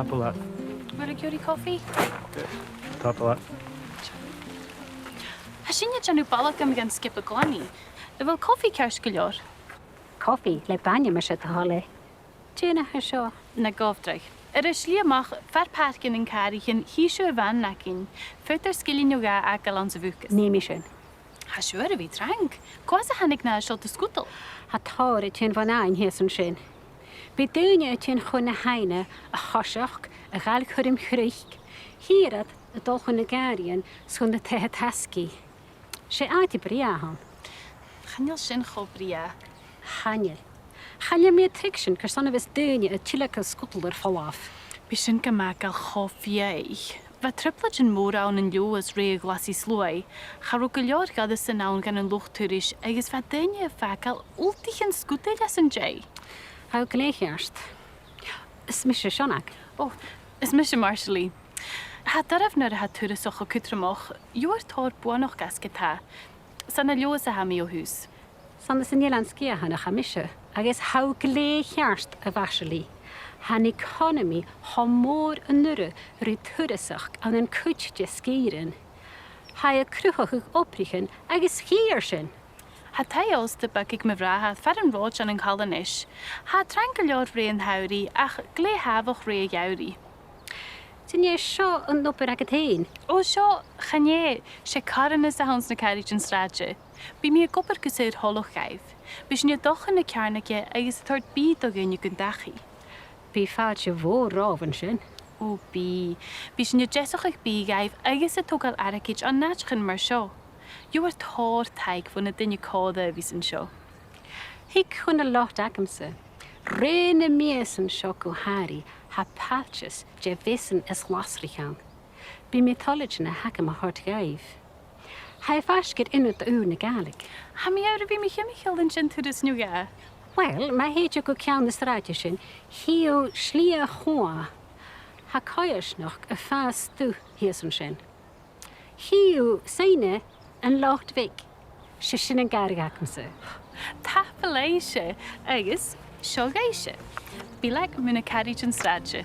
Top of that. Will a curie coffee? Top of that. Has sin je nu balach am gan skip a glani? Will coffee cash gulor? Coffee, le banya me se hale. Tjena ha seo. Na gofdraig. Is sliamach Phàirc in Caraidean hísio van nakin. Futter skillin yoga a galans vukas. Nee me sin. Ha sure vi trang. Quasi hannig na shot skutel. Ha táir tjin van ein hees an sin. Be duine tjin chunne heine a chosach a gal churim chriich. Hierad a dolchun na Caraidean sun na teth haski. Se aiti briahan. Chanel sin chobria. Chanel. Chanel me tiction ker son of his duine a chilaka skuteler fall off. Bishin gamakal chofie. Va triplet in mòran in Joas re glasi sloi. Charugalior gada sinaun gan an luchturish agus va duine fakal ultichen skutelas in jay. How gleichjarst. Is misje shonak. Oh, is misje Marshally. Ha darf nar ha Turasachd kutramach. Joar tar buanoch gasketa. Sanna Joas a hami o hús. Sanna sin Jelandskia hanna chamisje. Agus how gleichjarst a vasely. Han economy ha mór an nurre ru Turasachd an an kutje skieren. Ha a cruchach oprichen agus hier sin. Ha taios de bugig me vraha fer an roch an callanish. Ha trangalor re an hauri ach gle havach re jauri. Tin je seo an nopper agatéin. O seo chanje sé caran is a hans na Caraidean straje. Bí mi a gopper gusir holoch gaif. Bis ni dochan na cearnage agus thart bí a gyn gun dachi. Bí fád je bhór ráhan sin. O bí. Bis ni jesach ag bí gaif agus a togal arakich an nachchan mar seo. You are tar teig van na dinne cáda vis an seo. Hic chun a locht agamsa. Réna mies an seo go Harry ha patches je vissen is lasrichan. Bí mythology na hacam a hort gaif. Ha fasket in het learngaelic. Ha mi ar vi mi chemichel in sin turis nu ga. Wel, ma heet je go cean na straatje sin. Hio slia hoa. Ha caias noch a fast tu hies an sin. Hio seine an locht vig. Se sin an garig agamsa. Tapaléise agus seo gaise. Bí le muna Caraidean straje.